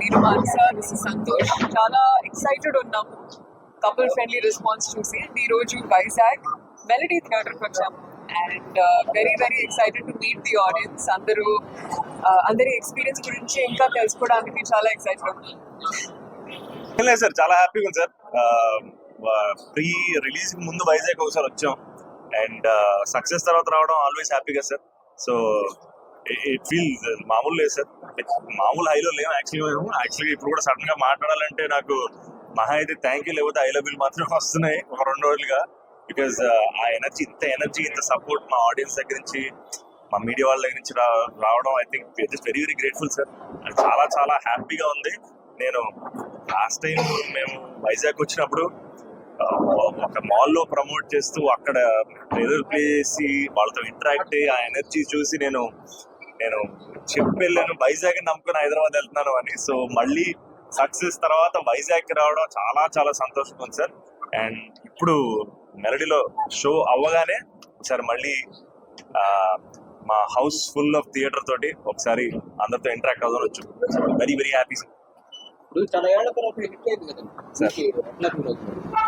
నేను మానస, this is Santosh. చాలా excited ఉన్నాము కపుల్ ఫ్రెండ్లీ రెస్పాన్స్ చూసి. ఈ రోజు వైజాగ్ మెలడీ థియేటర్కి వచ్చాము and very very excited to meet the audience. అందరి ఎక్స్పీరియన్స్ గురించి ఇంకా తెలుసుకోవడానికి చాలా ఎక్సైటెడ్ ఉన్నాను. లేదు సార్, చాలా హ్యాపీగా ఉంది సార్. ప్రీ రిలీజ్ ముందు వైజాగ్ ఒకసారి వచ్చాం అండ్ సక్సెస్ తర్వాత రావడం ఆల్వేస్ హ్యాపీగా సార్. సో ఇట్ ఫీల్ మామూలు లేదు సార్, మామూలు హైలో లేవు యాక్చువల్గా ఇప్పుడు కూడా సడన్ గా మాట్లాడాలంటే నాకు మహా అయితే థ్యాంక్ యూ లేకపోతే ఐ లవ్ యూ మాత్రమే వస్తున్నాయి ఒక 2 రోజులుగా. బికాజ్ ఆ ఎనర్జీ ఇంత సపోర్ట్ మా ఆడియన్స్ దగ్గర నుంచి, మా మీడియా వాళ్ళ దగ్గర నుంచి రావడం I think just very very grateful sir. చాలా చాలా హ్యాపీగా ఉంది. నేను లాస్ట్ టైం మేము వైజాగ్ వచ్చినప్పుడు ఒక మాల్లో ప్రమోట్ చేస్తూ అక్కడ ట్రైలర్ ప్లే చేసి వాళ్ళతో ఇంటరాక్ట్ అయ్యి ఆ ఎనర్జీ చూసి నేను చెప్పి వెళ్ళాను వైజాగ్ నమ్ముకుని హైదరాబాద్ వెళ్తున్నాను అని. సో మళ్ళీ సక్సెస్ తర్వాత వైజాగ్కి రావడం చాలా చాలా సంతోషంగా ఉంది సార్. అండ్ ఇప్పుడు మెలడీలో షో అవ్వగానే ఒకసారి మళ్ళీ మా హౌస్ ఫుల్ ఆఫ్ థియేటర్ తోటి ఒకసారి అందరితో ఇంటరాక్ట్ అవ్వడం వచ్చు. Very very happy sir.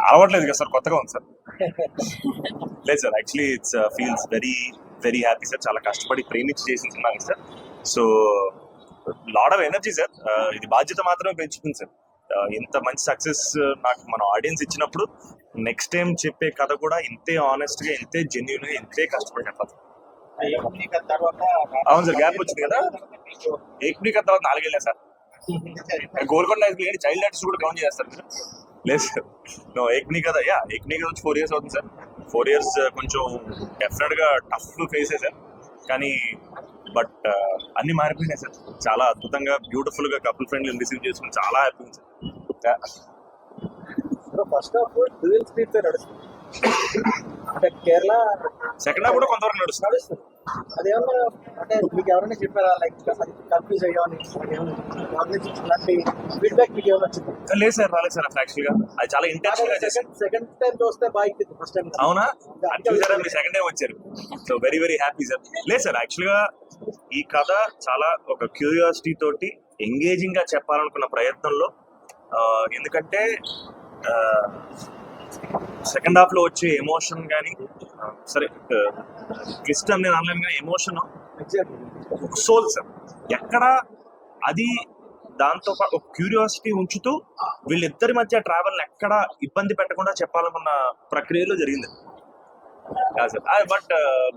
అలవాట్లేదు కదా సార్, కొత్తగా ఉంది సార్. లేదు sir, actually it's feels very very happy sir. చాలా కష్టపడి ప్రేమించి చేసిన cinema sir. So lot of energy sir. ఇది బాధ్యత మాత్రమే పెంచుతుంది సార్. ఇంత మంచి సక్సెస్ నాకు మన ఆడియన్స్ ఇచ్చినప్పుడు నెక్స్ట్ టైం చెప్పే కథ కూడా ఇంతే ఆనెస్ట్ గా, ఇంతే జెన్యూన్ గా, ఇంతే కష్టపడి చెప్పాలి. అవును సార్, గ్యాప్ వచ్చింది కదా. ఏక్నిక తర్వాత 4 ఏళ్ళే సార్. గోల్కొండ చైల్డ్ ఆర్టిస్ట్ కూడా కౌంట్ చేస్తారు లేదు సార్. నో ఏక్నిక వచ్చి 4 years అవుతుంది సార్. 4 years కొంచెం డెఫినెట్ గా టఫ్ ఫేస్ సార్. కానీ బట్ అన్ని మారిపోయినాయి సార్. చాలా అద్భుతంగా బ్యూటిఫుల్ గా కపుల్ ఫ్రెండ్లీ రిసీవ్ చేసుకుని చాలా హ్యాపీ ఉంది sir. First half dual speed తో నడుస్తుంది, అంటే కేరళ. సెకండ్ హాఫ్ కూడా కొంతవరకు నడుస్తుంది. అదేమన్నా అంటే మీకు ఎవరైనా చెప్పారా, లైక్ కన్ఫ్యూజ్ అయ్యామని ఫీడ్బ్యాక్ మీకు ఏమైనా వచ్చింది? లేదు సార్, రాలేదు సార్. యాక్చువల్ గా అది చాలా ఇంటెన్షన్ గా చేశారు. సెకండ్ టైం చూస్తే బాగా ఫస్ట్ టైం. అవునా, చూసారా మీరు సెకండ్ టైం వచ్చారు. So very very happy sir. లేదు సార్, యాక్చువల్ గా ఈ కథ చాలా ఒక క్యూరియాసిటీ తోటి ఎంగేజింగ్ గా చెప్పాలనుకున్న ప్రయత్నంలో, ఎందుకంటే సెకండ్ హాఫ్ లో వచ్చే ఎమోషన్ కానీ, సరే ట్విస్ట్ అని నేను అనలేను కానీ ఎమోషన్ సోల్ సార్. ఎక్కడ అది దాంతో పాటు ఒక క్యూరియాసిటీ ఉంచుతూ వీళ్ళిద్దరి మధ్య ట్రావెల్ ఎక్కడ ఇబ్బంది పెట్టకుండా చెప్పాలనుకున్న ప్రక్రియలో జరిగింది సార్.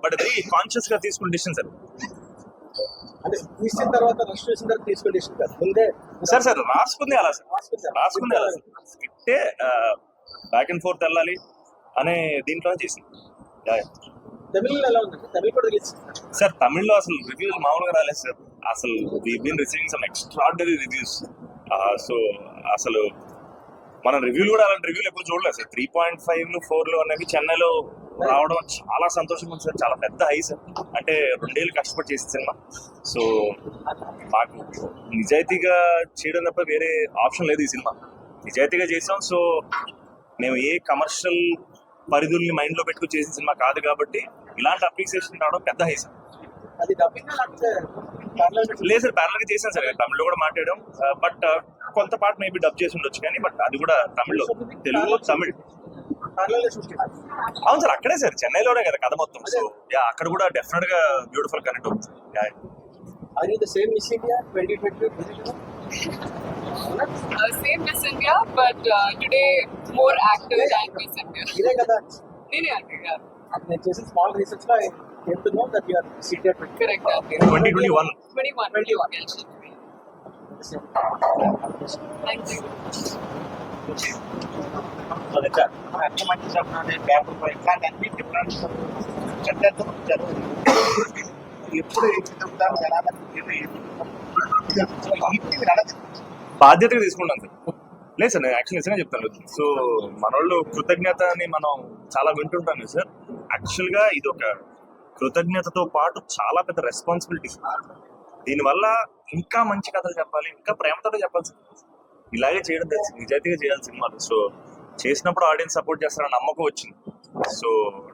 బట్ అది కాన్షియస్ గా తీసుకున్న డిసిషన్ సార్. అంటే తీసిన తర్వాత రెస్ట్రిక్షన్ తర్వాత తీసుకునే డిసిషన్ కాదు, ముందే సార్ రాసుకుంది అలా సార్. స్క్రిప్టే బ్యాక్ అండ్ ఫోర్త్ వెళ్ళాలి అనే దీంట్లో చేసింది. తమిళ్ ఎలా ఉంది? తమిళ్ కూడా సార్ తమిళ్లో అసలు రివ్యూస్ మామూలుగా రాలేదు సార్. అసలు we been receiving some extraordinary reviews. So అసలు మనం రివ్యూలు కూడా అలాంటి రివ్యూలు ఎప్పుడు చూడలేదు సార్. 3.5 4 అనేవి చెన్నైలో రావడం చాలా సంతోషంగా ఉంది సార్. చాలా పెద్ద హై సార్. అంటే 2 ఏళ్ళు కష్టపడి చేసిన సినిమా. సో మాకు నిజాయితీగా చేయడం తప్ప వేరే ఆప్షన్ లేదు. ఈ సినిమా నిజాయితీగా చేసాం. సో మేము ఏ కమర్షియల్ పరిధుల్ని మైండ్ లో పెట్టుకుని చేసిన సినిమా కాదు కాబట్టి ఇలాంటి అప్రిసియేషన్ రావడం పెద్ద హై సార్. లేదు సార్, ప్యారల్ గా చేశాను సార్. తమిళ్లో కూడా మాట్లాడాం. బట్ కొంత పార్ట్ మేబీ డబ్ చేసి ఉండొచ్చు కానీ, బట్ అది కూడా తమిళ్లో, తెలుగు తమిళ్. అవును సార్, అక్కడే సార్, చెన్నైలోనే కదా కథ మొత్తం. సో అక్కడ కూడా డెఫినెట్ గా బ్యూటిఫుల్ కనెక్ట్ అవుతుంది. Same Miss India, but today more active than Miss India. ఇదే కదా నేనే active. నేను చేసిన స్మాల్ రీసెర్చ్ లో came to know that you are seated. Correct. 2021. 21. Thank you. ఎప్పుడు బాధ్యతగా తీసుకుంటాను సార్. లేదు సార్, నేను యాక్చువల్ నిజంగా చెప్తాను. సో మన వాళ్ళు కృతజ్ఞత అని మనం చాలా వింటుంటాం సార్. యాక్చువల్గా ఇది ఒక కృతజ్ఞతతో పాటు చాలా పెద్ద రెస్పాన్సిబిలిటీ. దీనివల్ల ఇంకా మంచి కథలు చెప్పాలి, ఇంకా ప్రేమతో చెప్పాలి సార్. ఇలాగే చేయడం తెలుసు, నిజాయితీగా చేయాలి సినిమాలు. సో చేసినప్పుడు ఆడియన్స్ సపోర్ట్ చేస్తారని నమ్మకం వచ్చింది. సో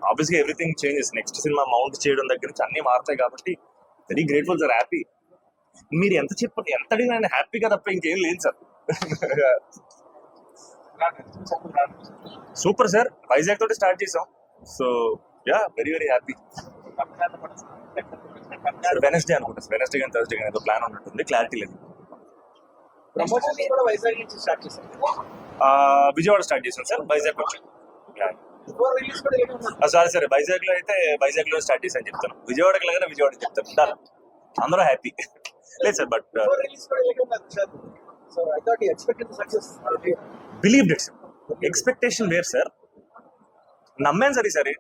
ఆబ్వియస్గా everything changes. Next cinema mount చేయడం దగ్గర నుంచి అన్ని మారుతాయి కాబట్టి వెరీ గ్రేట్ఫుల్ సార్, హ్యాపీ. మీరు ఎంత చెప్పండి, ఎంత అడిగినా నేను హ్యాపీగా తప్ప ఇంకేం లేదు సార్. సూపర్ సార్, వైజాగ్ తోటి స్టార్ట్ చేసాం. So yeah, very very happy. Sir Wednesday అనుకుంటా సార్, వెనస్డే కానీ థర్స్డే కానీ ఏదో ప్లాన్ ఉన్నట్టుంది, క్లారిటీ లేదు. ప్రమోషన్ కూడా వైజాగ్ నుంచి స్టార్ట్ చేశారు. విజయవాడ స్టార్ట్ చేసాం సార్, వైజాగ్ వచ్చాం. బిఫోర్ రిలీజ్ కూడా ఏమి ఉన్నారు? సారీ సరే, వైజాగ్ లో అయితే వైజాగ్ లో స్టార్ట్ చేశాను చెప్తాను, విజయవాడకి వెళ్ళగానే విజయవాడ చెప్తాను. డన్, అందరూ హ్యాపీ. లేదు సార్, బట్ బిఫోర్ రిలీజ్ కూడా ఏమి ఉన్నారు sir? So I thought you expected success. Believe it sir, expectation వేరు సార్. నమ్మాను సార్ ఈసారి,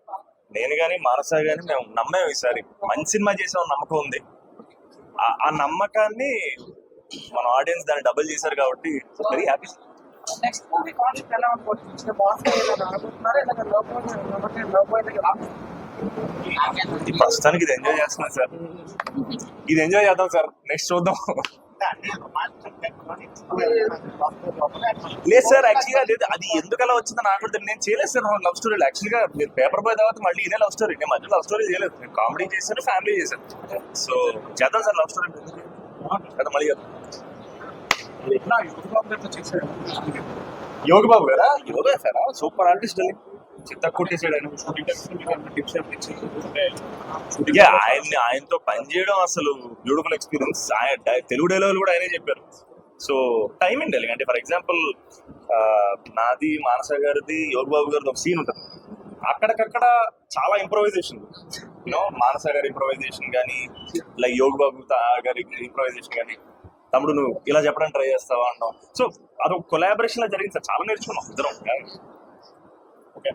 నేను కానీ మానస కానీ మేము నమ్మాము ఈసారి. మంచి సినిమా చేసామని నమ్మకం ఉంది. ఆ నమ్మకాన్ని మన ఆడియన్స్ దాన్ని డబుల్ చేశారు కాబట్టి very happy. Next movie concept ఎలా అనుకుంటున్నారు? బాస్ అనుకుంటున్నారా లేదా లవ్ ప్రస్తుతానికి ఇది ఎంజాయ్ చేస్తున్నాను సార్, ఇది ఎంజాయ్ చేద్దాం సార్, నెక్స్ట్ చూద్దాం. లేదు సార్, యాక్చువల్గా అది ఎందుకు అలా వచ్చిందో నాకు కూడా తెలియదు. నేను చేయలేదు సార్ లవ్ స్టోరీ. యాక్చువల్గా మీరు పేపర్ బాయ్ తర్వాత మళ్ళీ ఇదే లవ్ స్టోరీ. నేను మధ్య లవ్ స్టోరీ చేయలేదు, నేను కామెడీ చేశాను, ఫ్యామిలీ చేశాను. సో చేద్దాం సార్ లవ్ స్టోరీ కదా, మళ్ళీ యోగి బాబు గారా? యోగా సార్ సూపర్ ఆర్టిస్ట్ అని చిత్త కొట్టేసాడు ఆయన. ఆయనతో పనిచేయడం అసలు బ్యూటిఫుల్ ఎక్స్పీరియన్స్. తెలుగు డైలాగులు కూడా ఆయనే చెప్పారు. సో టైం ఉండాలి అంటే, ఫర్ ఎగ్జాంపుల్ నాది, మానస గారిది, యోగి బాబు గారిది ఒక సీన్ ఉంటుంది. అక్కడికక్కడ చాలా ఇంప్రొవైజేషన్, యూనో మానస గారి ఇంప్రొవైజేషన్ కానీ, లైక్ యోగి బాబు గారి ఇంప్రొవైజేషన్ కానీ, తమ్ముడు నువ్వు ఇలా చెప్పడానికి ట్రై చేస్తావా అన్నాం. సో అదొక కొలాబరేషన్ లా జరిగింది సార్, చాలా నేర్చుకున్నాం ఇద్దరం. ఓకే.